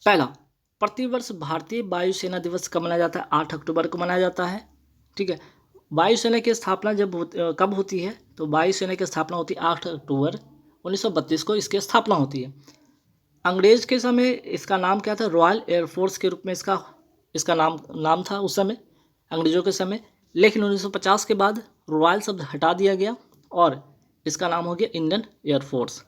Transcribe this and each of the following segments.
पहला, प्रतिवर्ष भारतीय वायुसेना दिवस कब मनाया जाता है? 8 अक्टूबर को मनाया जाता है। ठीक है। वायुसेना की स्थापना कब होती है? तो वायुसेना की स्थापना होती है 8 अक्टूबर 1932 को इसकी स्थापना होती है। अंग्रेज के समय इसका नाम क्या था? रॉयल एयरफोर्स के रूप में इसका नाम था उस समय, अंग्रेजों के समय। लेकिन 1950 के बाद रॉयल शब्द हटा दिया गया और इसका नाम हो गया इंडियन एयरफोर्स।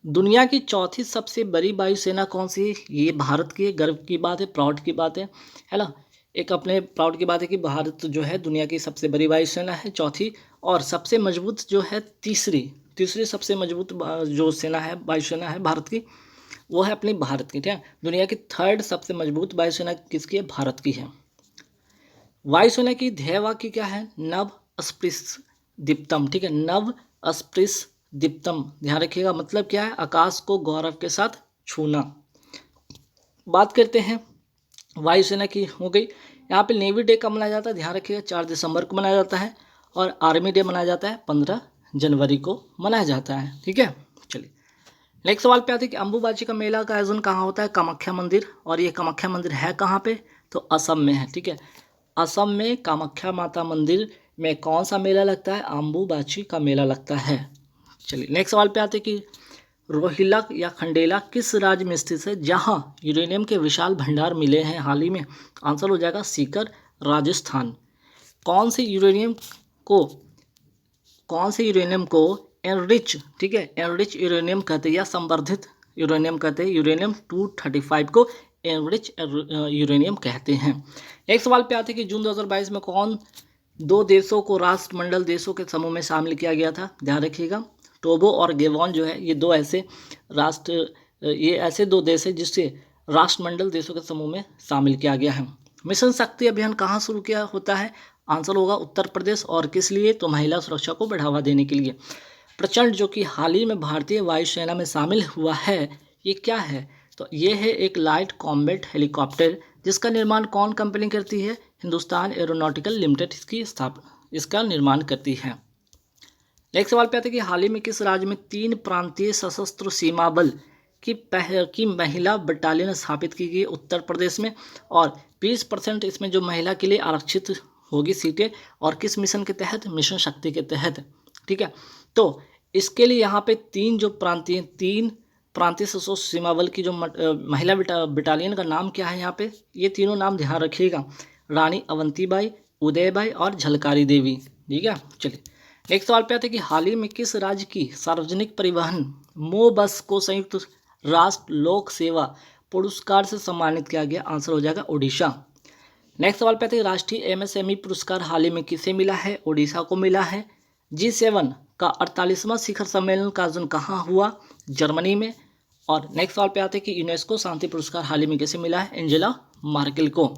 दुनिया की चौथी सबसे बड़ी वायुसेना कौन सी है? ये भारत की गर्व की बात है, प्राउड की बात है ना। एक अपने प्राउड की बात है कि भारत जो है दुनिया की सबसे बड़ी वायुसेना है, चौथी। और सबसे मजबूत जो है तीसरी सबसे मजबूत जो सेना है, वायुसेना है भारत की, वो है अपनी भारत की। ठीक है। दुनिया की थर्ड सबसे मजबूत वायुसेना किसकी है? भारत की है। वायुसेना की ध्येय वाक्य क्या है? नभ स्पृश दीप्तम। ठीक है, नभ स्पृश दीप्तम, ध्यान रखिएगा। मतलब क्या है? आकाश को गौरव के साथ छूना। बात करते हैं वायुसेना की, हो गई। यहाँ पे नेवी डे कब मनाया जाता है? ध्यान रखिएगा, 4 दिसंबर को मनाया जाता है। और आर्मी डे मनाया जाता है 15 जनवरी को मनाया जाता है। ठीक है, चलिए नेक्स्ट सवाल पे आते हैं कि अम्बुबाची का मेला का आयोजन कहाँ होता है? कामाख्या मंदिर। और ये कामाख्या मंदिर है कहाँ पे? तो असम में है। ठीक है, असम में कामाख्या माता मंदिर में कौन सा मेला लगता है? अम्बुबाची का मेला लगता है। चलिए नेक्स्ट सवाल पे आते हैं कि रोहिलक या खंडेला किस राज्य में स्थित है जहां यूरेनियम के विशाल भंडार मिले हैं हाल ही में? आंसर हो जाएगा सीकर, राजस्थान। कौन से यूरेनियम को एनरिच, ठीक है, एनरिच यूरेनियम कहते हैं या संवर्धित यूरेनियम कहते हैं। यूरेनियम 235 को एनरिच यूरेनियम कहते हैं। एक सवाल पे आते हैं कि जून 2022 में कौन दो देशों को राष्ट्रमंडल देशों के समूह में शामिल किया गया था? ध्यान रखिएगा, टोगो और गेबॉन जो है ये ऐसे दो देश हैं जिससे राष्ट्रमंडल देशों के समूह में शामिल किया गया है। मिशन शक्ति अभियान कहाँ शुरू किया होता है? आंसर होगा उत्तर प्रदेश। और किस लिए? तो महिला सुरक्षा को बढ़ावा देने के लिए। प्रचंड जो कि हाल ही में भारतीय वायुसेना में शामिल हुआ है, ये क्या है? तो ये है एक लाइट कॉम्बैट हेलीकॉप्टर, जिसका निर्माण कौन कंपनी करती है? हिंदुस्तान एरोनॉटिकल लिमिटेड इसका निर्माण करती है। नेक्स्ट सवाल पे आते हैं कि हाल ही में किस राज्य में 3 प्रांतीय सशस्त्र सीमा बल की महिला बटालियन स्थापित की गई? उत्तर प्रदेश में। और 20% इसमें जो महिला के लिए आरक्षित होगी सीटें, और किस मिशन के तहत? मिशन शक्ति के तहत। ठीक है, तो इसके लिए यहाँ पे तीन प्रांतीय सशस्त्र सीमा बल की जो महिला बटालियन का नाम क्या है? यहाँ पे ये तीनों नाम ध्यान रखिएगा, रानी अवंतीबाई, उदयबाई और झलकारी देवी। ठीक है, चलिए नेक्स्ट सवाल पे आते हैं कि हाल ही में किस राज्य की सार्वजनिक परिवहन मो बस को संयुक्त राष्ट्र लोक सेवा पुरस्कार से सम्मानित किया गया? आंसर हो जाएगा उड़ीसा। नेक्स्ट सवाल पे आते हैं राष्ट्रीय एमएसएमई पुरस्कार हाल ही में किसे मिला है? उड़ीसा को मिला है। G7 का 48वां शिखर सम्मेलन का आयोजन कहाँ हुआ? जर्मनी में। और नेक्स्ट सवाल पे आते हैं कि यूनेस्को शांति पुरस्कार हाल ही में किसे मिला है? एंजेला मार्केल को।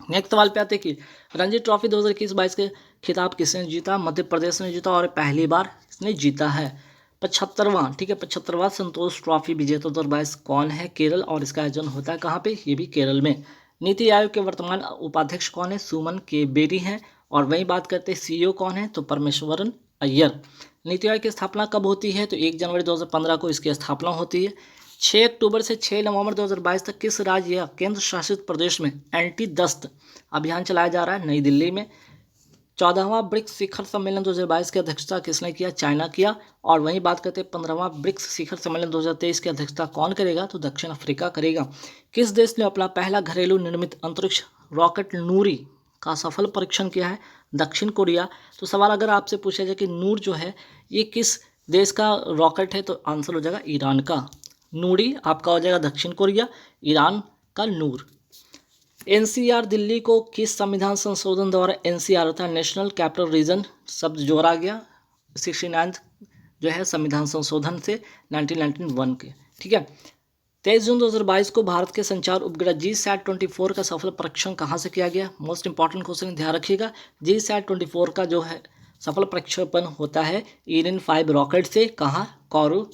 नेक्स्ट सवाल पे आते हैं कि रणजी ट्रॉफी 2021-22 के खिताब किसने जीता? मध्य प्रदेश ने जीता और पहली बार इसने जीता है। 75वां, ठीक है, 75वां संतोष ट्रॉफी विजेता 2022 कौन है? केरल। और इसका आयोजन होता है कहाँ पे? ये भी केरल में। नीति आयोग के वर्तमान उपाध्यक्ष कौन है? सुमन के बेरी हैं। और वहीं बात करते हैं सीईओ कौन है? तो परमेश्वरन अय्यर। नीति आयोग की स्थापना कब होती है? तो 1 जनवरी 2015 को इसकी स्थापना होती है। 6 अक्टूबर से 6 नवंबर 2022 तक किस राज्य या केंद्र शासित प्रदेश में एंटी दस्त अभियान चलाया जा रहा है? नई दिल्ली में। 14वां ब्रिक्स शिखर सम्मेलन 2022 की अध्यक्षता किसने किया? चाइना किया। और वहीं बात करते हैं 15वां ब्रिक्स शिखर सम्मेलन 2023 की अध्यक्षता कौन करेगा? तो दक्षिण अफ्रीका करेगा। किस देश ने अपना पहला घरेलू निर्मित अंतरिक्ष रॉकेट नूरी का सफल परीक्षण किया है? दक्षिण कोरिया। तो सवाल अगर आपसे पूछा जाए कि नूर जो है ये किस देश का रॉकेट है, तो आंसर हो जाएगा ईरान का। नूरी आपका हो जाएगा दक्षिण कोरिया, ईरान का नूर। एनसीआर दिल्ली को किस संविधान संशोधन द्वारा एनसीआर अर्थात नेशनल कैपिटल रीजन शब्द जोड़ा गया? 69 जो है संविधान संशोधन से 1991 के। ठीक है, 23 जून 2022 को भारत के संचार उपग्रह GSAT-24 का सफल परीक्षण कहाँ से किया गया? मोस्ट इंपॉर्टेंट क्वेश्चन, ध्यान रखिएगा। GSAT-24 का जो है सफल प्रक्षेपण होता है इरिन 5 रॉकेट से। कहाँ? कोरू,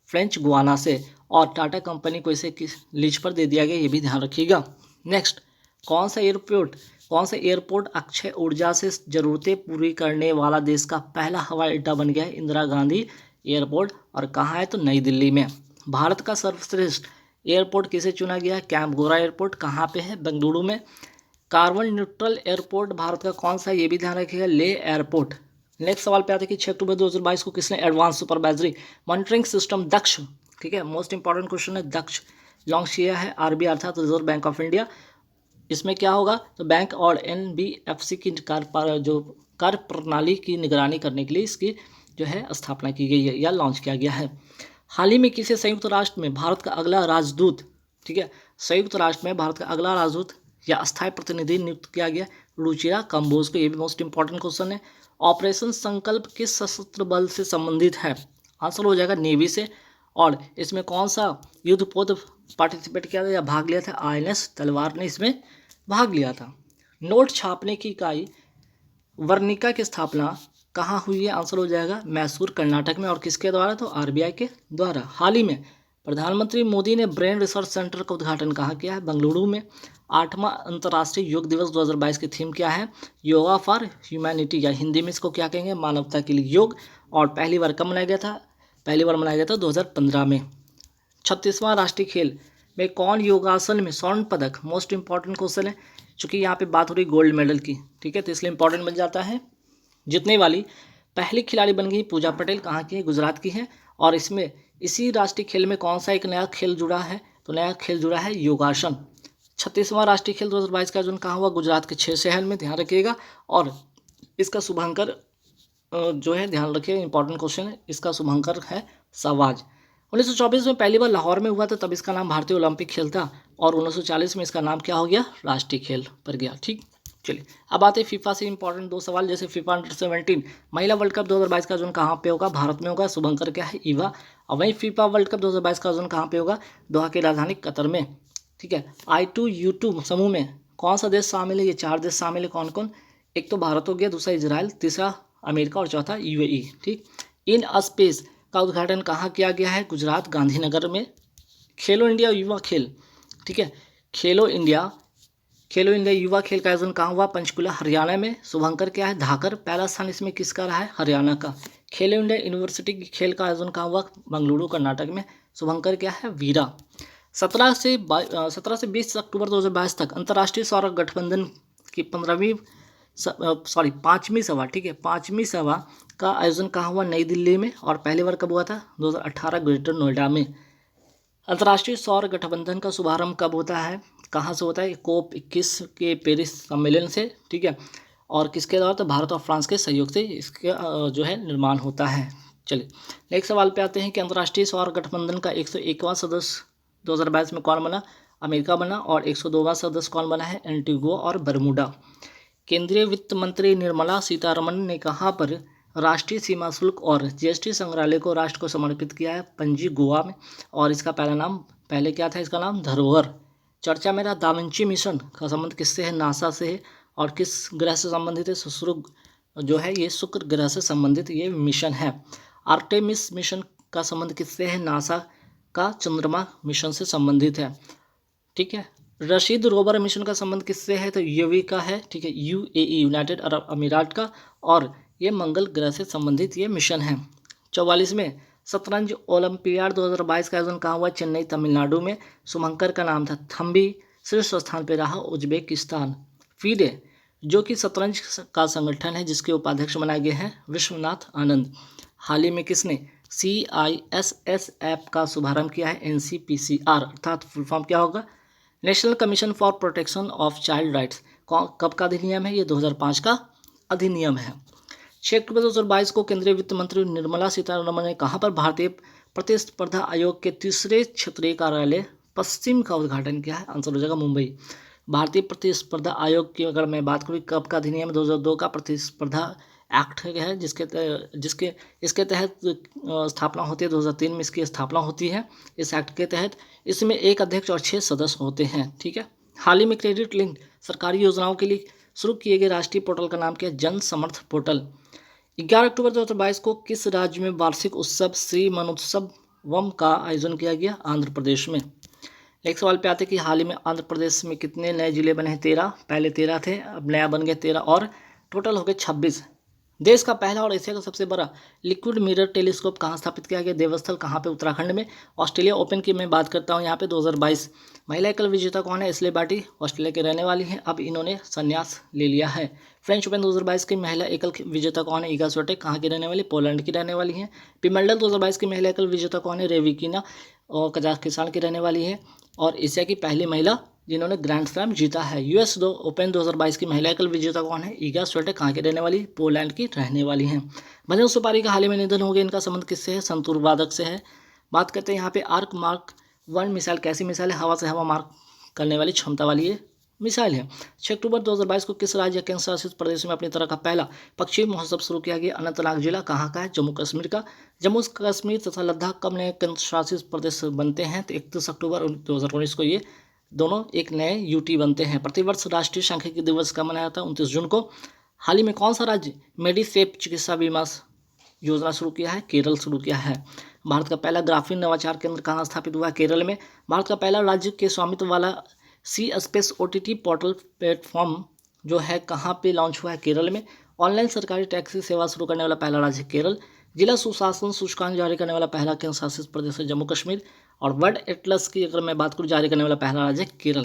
फ्रेंच गुआना से। और टाटा कंपनी को इसे किस लीज पर दे दिया गया, ये भी ध्यान रखिएगा। नेक्स्ट, कौन सा एयरपोर्ट अक्षय ऊर्जा से ज़रूरतें पूरी करने वाला देश का पहला हवाई अड्डा बन गया है? इंदिरा गांधी एयरपोर्ट। और कहाँ है? तो नई दिल्ली में। भारत का सर्वश्रेष्ठ एयरपोर्ट किसे चुना गया है? कैंपगोरा एयरपोर्ट कहाँ पे है? बेंगलुरु में। कार्बन न्यूट्रल एयरपोर्ट भारत का कौन सा है? ये भी ध्यान रखिएगा, ले एयरपोर्ट। नेक्स्ट सवाल पे आते हैं कि 6 अक्टूबर 2022 को किसने एडवांस सुपरवाइजरी मॉनिटरिंग सिस्टम दक्ष, ठीक है, मोस्ट इंपॉर्टेंट क्वेश्चन है, दक्ष लॉन्च किया है? आरबीआई अर्थात रिजर्व बैंक ऑफ इंडिया। इसमें क्या होगा? तो बैंक और एनबीएफसी की कार्य प्रणाली की निगरानी करने के लिए इसकी जो है स्थापना की गई है या लॉन्च किया गया है। हाल ही में किसे संयुक्त राष्ट्र में भारत का अगला राजदूत, ठीक है, संयुक्त राष्ट्र में भारत का अगला राजदूत या अस्थायी प्रतिनिधि नियुक्त किया गया? रुचिरा कंबोज को। ये भी मोस्ट इंपॉर्टेंट क्वेश्चन है। ऑपरेशन संकल्प किस सशस्त्र बल से संबंधित है? आंसर हो जाएगा नेवी से। और इसमें कौन सा युद्धपोत पार्टिसिपेट किया था या भाग लिया था? आईएनएस तलवार ने इसमें भाग लिया था। नोट छापने की इकाई वर्णिका की स्थापना कहाँ हुई है? आंसर हो जाएगा मैसूर कर्नाटक में। और किसके द्वारा? तो आरबीआई के द्वारा। हाल ही में प्रधानमंत्री मोदी ने ब्रेन रिसर्च सेंटर का उद्घाटन कहाँ किया है? बेंगलुरु में। 8वां अंतर्राष्ट्रीय योग दिवस 2022 की थीम क्या है? योगा फॉर ह्यूमैनिटी, या हिंदी में इसको क्या कहेंगे? मानवता के लिए योग। और पहली बार कब मनाया गया था? पहली बार मनाया गया था 2015 में। 36वां राष्ट्रीय खेल में कौन योगासन में स्वर्ण पदक? मोस्ट इंपॉर्टेंट क्वेश्चन है, चूंकि यहाँ पे बात हो रही गोल्ड मेडल की, ठीक है, तो इसलिए इंपॉर्टेंट बन जाता है। जीतने वाली पहली खिलाड़ी बन गई पूजा पटेल। कहाँ की है? गुजरात की है। और इसमें इसी राष्ट्रीय खेल में कौन सा एक नया खेल जुड़ा है? तो नया खेल जुड़ा है योगासन। 36वां राष्ट्रीय खेल 2022 का आयोजन कहाँ हुआ? गुजरात के 6 शहर में, ध्यान रखिएगा। और इसका शुभंकर जो है, ध्यान रखिए, इंपॉर्टेंट क्वेश्चन है, इसका शुभंकर है सवाज। 1924 में पहली बार लाहौर में हुआ था, तब इसका नाम भारतीय ओलंपिक खेल था। और 1940 में इसका नाम क्या हो गया? राष्ट्रीय खेल पर गया। ठीक, चलिए अब आते हैं फीफा से इंपॉर्टेंट 2 सवाल। जैसे फीफा अंडर-17 महिला वर्ल्ड कप 2022 का आयोजन कहाँ पे होगा? भारत में होगा। शुभंकर क्या है? ईवा। और वहीं फीफा वर्ल्ड कप 2022 का आयोजन कहाँ पे होगा? दोहा की राजधानी कतर में। ठीक है। I2U2 समूह में कौन सा देश शामिल है? ये 4 देश शामिल है। कौन कौन? एक तो भारत हो गया, दूसरा इजराइल, तीसरा अमेरिका और चौथा UAE। ठीक। इन स्पेस का उद्घाटन कहाँ किया गया है? गुजरात गांधीनगर में। खेलो इंडिया युवा खेल, ठीक है, खेलो इंडिया युवा खेल का आयोजन कहाँ हुआ? पंचकुला हरियाणा में। शुभंकर क्या है? धाकर। पहला स्थान इसमें किसका रहा है? हरियाणा का। खेलो इंडिया यूनिवर्सिटी की खेल का आयोजन कहाँ हुआ? बेंगलुरु कर्नाटक में। शुभंकर क्या है? वीरा। 17 से 20 अक्टूबर 2022 तक अंतर्राष्ट्रीय सौर गठबंधन की 5वीं सभा, ठीक है, 5वीं सभा का आयोजन कहाँ हुआ? नई दिल्ली में। और पहली बार कब हुआ था? 2018 ग्रेटर नोएडा में। अंतर्राष्ट्रीय सौर गठबंधन का शुभारंभ कब होता है? कहाँ से होता है? COP 21 के पेरिस सम्मेलन से, ठीक है। और किसके द्वारा? तो भारत और फ्रांस के सहयोग से इसके जो है निर्माण होता है। चलिए नेक्स्ट सवाल पे आते हैं कि अंतर्राष्ट्रीय सौर गठबंधन का 101वां सदस्य 2022 में कौन बना? अमेरिका बना। और 102वां सदस्य कौन बना है? एंटीगुआ और बरमूडा। केंद्रीय वित्त मंत्री निर्मला सीतारमण ने कहाँ पर राष्ट्रीय सीमा शुल्क और GST संग्रहालय को राष्ट्र को समर्पित किया है? पणजी गोवा में। और इसका पहले क्या था? इसका नाम धरोहर। चर्चा में रहा दाविंची मिशन का संबंध किससे है? नासा से है। और किस ग्रह से संबंधित है? जो है ये शुक्र ग्रह से संबंधित ये मिशन है। आर्टेमिस मिशन का संबंध किससे है? नासा का चंद्रमा मिशन से संबंधित है, ठीक है। रशीद रोवर मिशन का संबंध किससे है? तो UAE का है, ठीक है, UAE यूनाइटेड अरब अमीरात का। और ये मंगल ग्रह से संबंधित ये मिशन है। 44वें शतरंज ओलंपियाड 2022 का आयोजन कहाँ हुआ? चेन्नई तमिलनाडु में। शुभंकर का नाम था थम्बी। शीर्ष स्थान पर रहा उज्बेकिस्तान। FIDE जो कि शतरंज का संगठन है जिसके उपाध्यक्ष बनाए गए हैं विश्वनाथ आनंद। हाल ही में किसने CISS ऐप का शुभारंभ किया है? NCPCR अर्थात फुल फॉर्म क्या होगा? National commission for protection of child rights. कब का अधिनियम है? ये 2005 का अधिनियम है। 6 अक्टूबर 2022 को केंद्रीय वित्त मंत्री निर्मला सीतारमण ने कहाँ पर भारतीय प्रतिस्पर्धा आयोग के तीसरे क्षेत्रीय कार्यालय पश्चिम का उद्घाटन किया है? आंसर हो जाएगा मुंबई। भारतीय प्रतिस्पर्धा आयोग की अगर मैं बात करूँ कब का अधिनियम? 2002 का प्रतिस्पर्धा एक्ट है इसके तहत स्थापना होती है। 2003 में इसकी स्थापना होती है इस एक्ट के तहत। इसमें एक अध्यक्ष और 6 सदस्य होते हैं, ठीक है। हाल ही में क्रेडिट लिंक सरकारी योजनाओं के लिए शुरू किए गए राष्ट्रीय पोर्टल का नाम क्या है? जन समर्थ पोर्टल। 11 अक्टूबर 2022 को किस राज्य में वार्षिक उत्सव श्री मनोत्सवम का आयोजन किया गया? आंध्र प्रदेश में। नेक्स्ट सवाल पे आते कि हाल ही में आंध्र प्रदेश में कितने नए जिले बने हैं? 13। पहले 13 थे, अब नया बन गए 13 और टोटल हो गए 26 देश का पहला और एशिया का सबसे बड़ा लिक्विड मिरर टेलीस्कोप कहाँ स्थापित किया गया? देवस्थल कहाँ पे? उत्तराखंड में। ऑस्ट्रेलिया ओपन की मैं बात करता हूँ यहाँ पे 2022 महिला एकल विजेता कौन है? एश्ले बार्टी, ऑस्ट्रेलिया के रहने वाली हैं, अब इन्होंने संन्यास ले लिया है। फ्रेंच ओपन 2022 की महिला एकल विजेता कौन है? इगा स्विएटेक, कहाँ की रहने वाली? पोलैंड की रहने वाली हैं। विंबलडन 2022 की महिला एकल विजेता कौन है? रेविकिना, और कजाकिस्तान की रहने वाली है, और एशिया की पहली महिला जिन्होंने ग्रैंड स्लैम जीता है। यूएस ओपन 2022 की महिला एकल विजेता कौन है? ईगा स्विएटेक, कहाँ की रहने वाली? पोलैंड की रहने वाली हैं। भजन सुपारी का हाल ही में निधन हो गया, इनका संबंध किससे है? संतूर वादक से है। बात करते हैं यहाँ पे आर्क मार्क 1 मिसाइल कैसी मिसाइल है? हवा से हवा मार्क करने वाली क्षमता वाली ये मिसाइल है। 6 अक्टूबर 2022 को किस राज्य केंद्र शासित प्रदेश में अपनी तरह का पहला पक्षी महोत्सव शुरू किया गया? अनंतनाग जिला कहाँ का है? जम्मू कश्मीर का। जम्मू कश्मीर तथा लद्दाख कब नए केंद्र शासित प्रदेश बनते हैं? तो 31 अक्टूबर 2019 को ये दोनों एक नए यूटी बनते हैं। प्रतिवर्ष राष्ट्रीय सांख्यिकी दिवस का मनाया जाता है 29 जून को। हाल ही में कौन सा राज्य मेडिसेप चिकित्सा बीमा योजना शुरू किया है? केरल शुरू किया है। भारत का पहला ग्राफीन नवाचार केंद्र कहाँ स्थापित हुआ है? केरल में। भारत का पहला राज्य के स्वामित्व वाला सी स्पेस OTT पोर्टल प्लेटफॉर्म जो है कहाँ पे लॉन्च हुआ है? केरल में। ऑनलाइन सरकारी टैक्सी सेवा शुरू करने वाला पहला राज्य केरल। जिला सुशासन सूचकांक जारी करने वाला पहला केंद्र शासित प्रदेश है जम्मू कश्मीर। और वर्ल्ड एटलस की अगर मैं बात करूँ जारी करने वाला पहला राज्य केरल।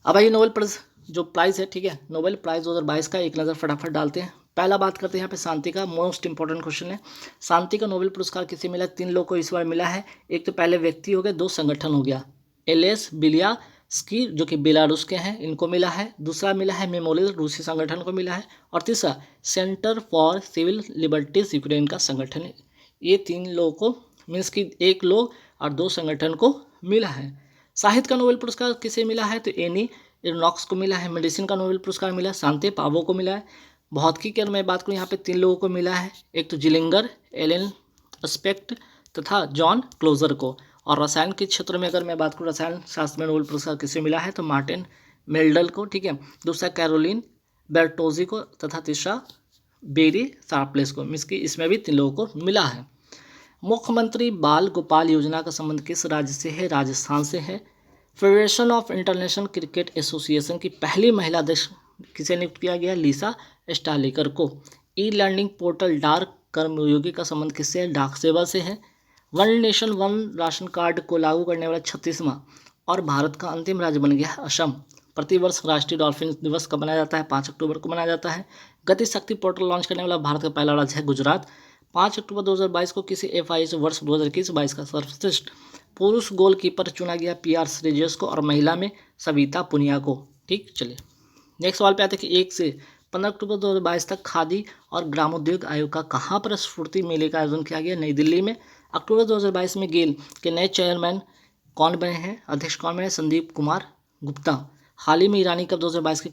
अब आइए नोबेल प्राइज़ है, ठीक है, नोबेल प्राइज़ 2022 का एक नज़र फटाफट डालते हैं। पहला बात करते हैं यहाँ पे शांति का, मोस्ट इंपॉर्टेंट क्वेश्चन है। शांति का नोबेल पुरस्कार किसे मिला? 3 लोगों को इस बार मिला है। एक तो पहले व्यक्ति हो गए, 2 संगठन हो गया। एलेस बिलियास्की जो कि बेलारूस के हैं, इनको मिला है। दूसरा मिला है मेमोरियल, रूसी संगठन को मिला है। और तीसरा centre for civil liberties, Ukraine का संगठन है। ये 3 लोगों को मीन्स कि 1 लोग और 2 संगठन को मिला है। साहित्य का नोबेल पुरस्कार किसे मिला है? तो एनी इरनॉक्स को मिला है। मेडिसिन का नोबेल पुरस्कार मिला है शांति पावो को मिला है। भौतिकी की अगर मैं बात करूँ यहाँ पे 3 लोगों को मिला है, एक तो जिलिंगर, एलन स्पेक्ट तथा जॉन क्लोजर को। और रसायन के क्षेत्र में अगर मैं बात करूँ रसायन शास्त्र में नोबेल पुरस्कार किसे मिला है? तो मार्टिन मेल्डल को, ठीक है। दूसरा कैरोलिन बेर्टोजी को तथा तीसरा बेरी शार्पलेस को, मीन्स कि इसमें भी 3 लोगों को मिला है। मुख्यमंत्री बाल गोपाल योजना का संबंध किस राज्य से है? राजस्थान से है। Federation of international cricket association की पहली महिला अध्यक्ष किसे नियुक्त किया गया? लिसा स्टालेकर को। ई लर्निंग पोर्टल डाक कर्मयोगी का संबंध किससे है? डाक सेवा से है। One nation one ration card को लागू करने वाला 36वां और भारत का अंतिम राज्य बन गया है असम। प्रतिवर्ष राष्ट्रीय डॉल्फिन दिवस कब मनाया जाता है? 5 अक्टूबर को मनाया जाता है। गति शक्ति पोर्टल लॉन्च करने वाला भारत का पहला राज्य है गुजरात। 5 अक्टूबर 2022 को किसी FIH वर्ष 2021-22 का सर्वश्रेष्ठ पुरुष गोलकीपर चुना गया? PR श्रीजेश को। और महिला में सविता पुनिया को। ठीक, चलिए नेक्स्ट सवाल पे आते हैं कि 1 से 15 अक्टूबर 2022 तक खादी और ग्रामोद्योग आयोग का कहाँ पर स्फूर्ति मेले का आयोजन किया गया? नई दिल्ली में। अक्टूबर 2022 में गेल के नए चेयरमैन कौन बने हैं? अध्यक्ष कौन बने? संदीप कुमार गुप्ता। हाल ही में ईरानी कप 2022 की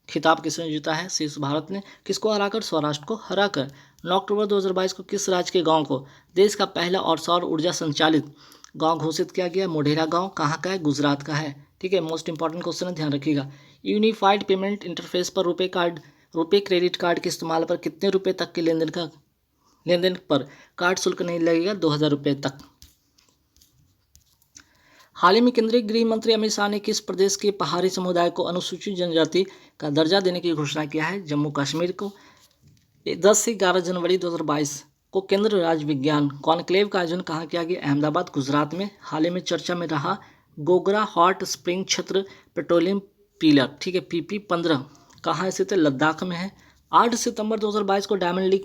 खिताब किसने जीता है? शीर्ष भारत ने। किसको हराकर? स्वराष्ट्र को हराकर। 9 अक्टूबर 2022 को किस राज्य के गांव को देश का पहला और सौर ऊर्जा संचालित गांव घोषित किया गया? मोढेरा गांव। कहाँ का है? गुजरात का है। ठीक है, मोस्ट इंपॉर्टेंट क्वेश्चन है, ध्यान रखिएगा। यूनिफाइड पेमेंट इंटरफेस पर रुपए क्रेडिट कार्ड के इस्तेमाल पर कितने रुपए तक के लेनदेन पर कार्ड शुल्क नहीं लगेगा? 2000 रुपये तक। हाल ही में केंद्रीय गृह मंत्री अमित शाह ने किस प्रदेश के पहाड़ी समुदाय को अनुसूचित जनजाति का दर्जा देने की घोषणा किया है? जम्मू कश्मीर को। 10 से 11 जनवरी 2022 को केंद्र राज्य विज्ञान कॉन्क्लेव का आयोजन कहाँ किया गया? अहमदाबाद, गुजरात में। हाल ही में चर्चा में रहा गोगरा हॉट स्प्रिंग क्षेत्र पेट्रोलियम पिलर, ठीक है, PP-15 कहाँ स्थित है? लद्दाख में है। 8 सितंबर 2022 को डायमंड लीग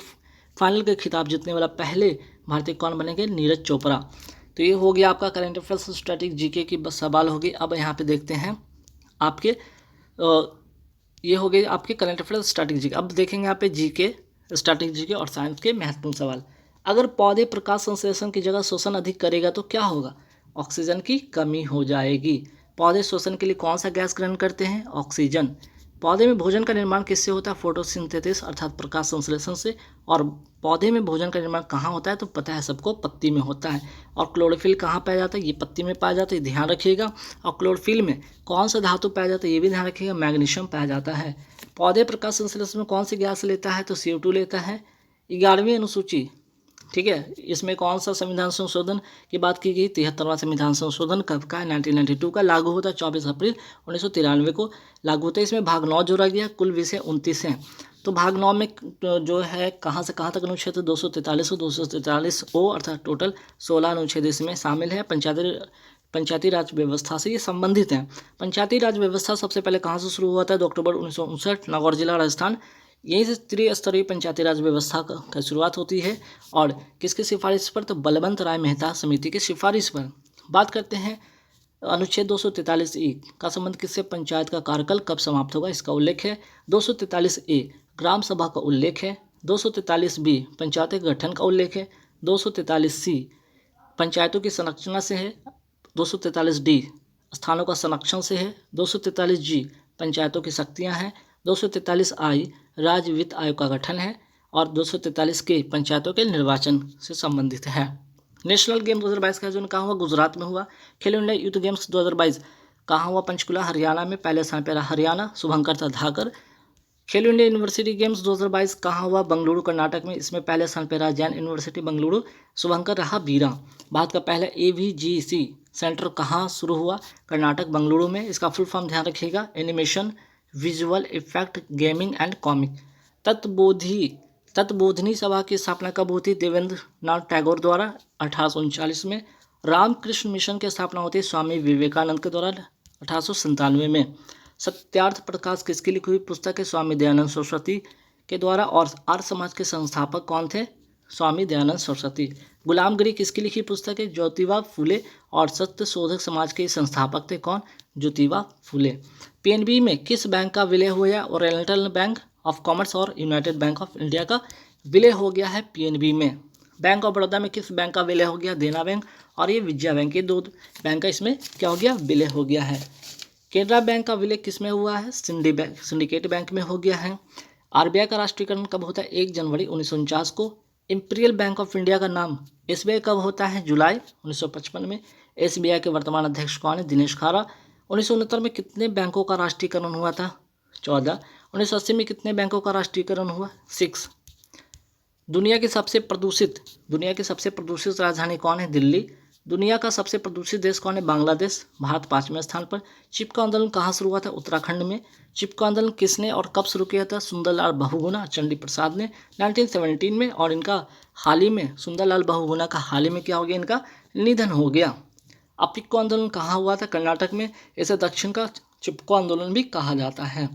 फाइनल के खिताब जीतने वाला पहले भारतीय कौन बनेंगे? नीरज चोपड़ा। तो ये हो गया आपका करंट अफेयर्स स्टैटिक जीके की बस सवाल होगी। अब यहाँ पे देखते हैं आपके ये हो गए आपके करंट अफेयर्स स्टैटिक जीके। अब देखेंगे यहाँ पे जीके, स्टैटिक जीके और साइंस के महत्वपूर्ण सवाल। अगर पौधे प्रकाश संश्लेषण की जगह शोषण अधिक करेगा तो क्या होगा? ऑक्सीजन की कमी हो जाएगी। पौधे शोषण के लिए कौन सा गैस ग्रहण करते हैं? ऑक्सीजन। पौधे में भोजन का निर्माण किससे होता है? फोटोसिंथेसिस अर्थात प्रकाश संश्लेषण से। और पौधे में भोजन का निर्माण कहाँ होता है? तो पता है सबको, पत्ती में होता है। और क्लोरोफिल कहाँ पाया जाता है? ये पत्ती में पाया जाता है, ध्यान रखिएगा। और क्लोरोफिल में कौन सा धातु पाया जाता है? ये भी ध्यान रखिएगा, मैग्नीशियम पाया जाता है। पौधे प्रकाश संश्लेषण में कौन सी गैस लेता है? तो CO2 लेता है। 11वीं अनुसूची, ठीक है, इसमें कौन सा संविधान संशोधन की बात की गई? 73वां संविधान संशोधन कब का है? 1992 का। लागू होता है 24 अप्रैल 1993 को लागू होता है। इसमें भाग 9 जोड़ा गया, कुल विषय 29 हैं। तो भाग 9 में जो है कहाँ से कहाँ तक अनुच्छेद 243 और 243 ओ अर्थात टोटल 16 अनुच्छेद इसमें शामिल है। पंचायती राज व्यवस्था से ये संबंधित हैं। पंचायती राज व्यवस्था सबसे पहले कहाँ से शुरू हुआ था? 2 अक्टूबर 1959 नागौर जिला राजस्थान। यहीं से त्रिस्तरीय पंचायती राज व्यवस्था का शुरुआत होती है। और किसकी सिफारिश पर? तो बलवंत राय मेहता समिति की सिफारिश पर। बात करते हैं अनुच्छेद 243 का संबंध किससे? पंचायत का कार्यकाल कब समाप्त होगा इसका उल्लेख है। 243 ग्राम सभा का उल्लेख है। 243 पंचायत के गठन का उल्लेख है। 243 पंचायतों की संरचना से है। 243 स्थानों का संरक्षण से है। 243 पंचायतों की शक्तियाँ हैं। 243 राज्य वित्त आयोग का गठन है। और 243 पंचायतों के निर्वाचन से संबंधित है। नेशनल गेम 2022 का आयोजन कहाँ हुआ? गुजरात में हुआ। खेलो इंडिया यूथ गेम्स 2022 कहाँ हुआ? पंचकुला हरियाणा में। पहले स्थान पर हरियाणा, शुभंकर था धाकर। खेलो इंडिया यूनिवर्सिटी गेम्स 2022 कहाँ हुआ? बंगलुरु कर्नाटक में। इसमें पहले स्थान पर रहा जैन यूनिवर्सिटी बंगलुरु, शुभंकर रहा बीरा। भारत का पहला AVGC सेंटर कहाँ शुरू हुआ? कर्नाटक बंगलुरु में। इसका फुल फॉर्म ध्यान रखिएगा, animation visual effect gaming and comic. Tattvabodhini Sabha की स्थापना कब होती? देवेंद्र नाथ टैगोर द्वारा 1839 में। रामकृष्ण मिशन की स्थापना होती है स्वामी विवेकानंद के द्वारा 1897 में। सत्यार्थ प्रकाश किसकी लिखी हुई पुस्तक है? स्वामी दयानंद सरस्वती के द्वारा। और आर्य समाज के संस्थापक कौन थे? स्वामी दयानंद सरस्वती। गुलामगिरी किसकी लिखी पुस्तक है? ज्योतिबा फूले। और सत्य शोधक समाज के संस्थापक थे कौन? ज्योतिबा फूले। PNB में किस बैंक का विलय हुआ? ओरिएंटल बैंक ऑफ कॉमर्स और यूनाइटेड बैंक ऑफ इंडिया का विलय हो गया है PNB में। बैंक ऑफ बड़ौदा में किस बैंक का विलय हो गया? देना बैंक। और ये विजया बैंक, ये 2 बैंक का इसमें क्या हो गया? विलय हो गया है। केनरा बैंक का विलय किस में हुआ है? सिंडिकेट बैंक में हो गया है। RBI का राष्ट्रीयकरण कब होता है? 1 जनवरी 1949 को। इंपीरियल बैंक ऑफ इंडिया का नाम SBI कब होता है? जुलाई 1955 में। SBI के वर्तमान अध्यक्ष कौन है? दिनेश खारा। 1969 में कितने बैंकों का राष्ट्रीयकरण हुआ था? 14। 1980 में कितने बैंकों का राष्ट्रीयकरण हुआ? 6। दुनिया की सबसे प्रदूषित राजधानी कौन है? दिल्ली। दुनिया का सबसे प्रदूषित देश कौन है? बांग्लादेश। भारत 5वें स्थान पर। चिपको आंदोलन कहाँ शुरू हुआ था? उत्तराखंड में। चिपको आंदोलन किसने और कब शुरू किया था? सुंदरलाल बहुगुणा चंडी प्रसाद ने 1917 में। और इनका हाल ही में, सुंदरलाल बहुगुणा का हाल ही में क्या हो गया? इनका निधन हो गया। अपिक्को आंदोलन कहाँ हुआ था? कर्नाटक में। इसे दक्षिण का चिपको आंदोलन भी कहा जाता है।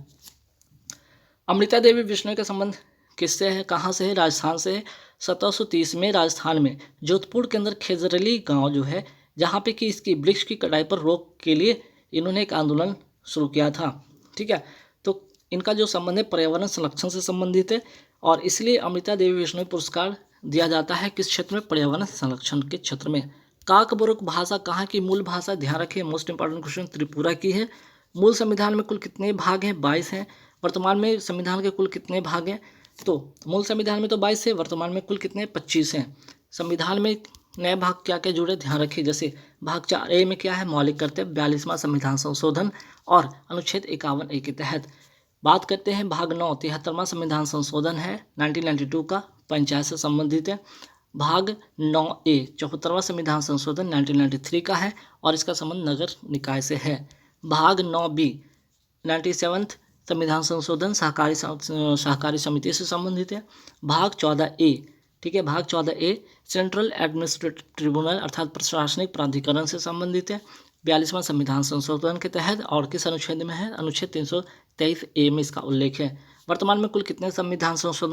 अमृता देवी बिश्नोई का संबंध किससे है? कहाँ से है? राजस्थान से है। 1730 में राजस्थान में जोधपुर के अंदर खेजरली गांव जो है, जहाँ पे कि इसकी वृक्ष की कटाई पर रोक के लिए इन्होंने एक आंदोलन शुरू किया था। ठीक है, तो इनका जो संबंध है पर्यावरण संरक्षण से संबंधित है। और इसलिए अमृता देवी बिश्नोई पुरस्कार दिया जाता है किस क्षेत्र में? पर्यावरण संरक्षण के क्षेत्र में। काकबोरक भाषा कहाँ की मूल भाषा? ध्यान रखिए, मोस्ट इंपॉर्टेंट क्वेश्चन, त्रिपुरा की है। मूल संविधान में कुल कितने भाग हैं? 22 हैं। वर्तमान में संविधान के कुल कितने भाग हैं? तो मूल संविधान में तो 22 है, वर्तमान में कुल कितने? 25 हैं। संविधान में नए भाग क्या क्या जुड़े? ध्यान रखिए, जैसे भाग 4A में क्या है? मौलिक कर्तव्य, 42वां संविधान संशोधन और अनुच्छेद 51A के तहत। बात करते हैं भाग 9, 73वां संविधान संशोधन है 1992 का, पंचायत से संबंधित है। भाग 9A 74वां संविधान संशोधन 1993 का है और इसका संबंध नगर निकाय से है। भाग 9B 97वां संविधान संशोधन सहकारी समिति से संबंधित है। भाग 14A, ठीक है, भाग 14A सेंट्रल एडमिनिस्ट्रेटिव ट्रिब्यूनल अर्थात प्रशासनिक प्राधिकरण से संबंधित है 42वां संविधान संशोधन के तहत। और किस अनुच्छेद में है? अनुच्छेद 323A में इसका उल्लेख है। वर्तमान में कुल कितने संविधान संशोधन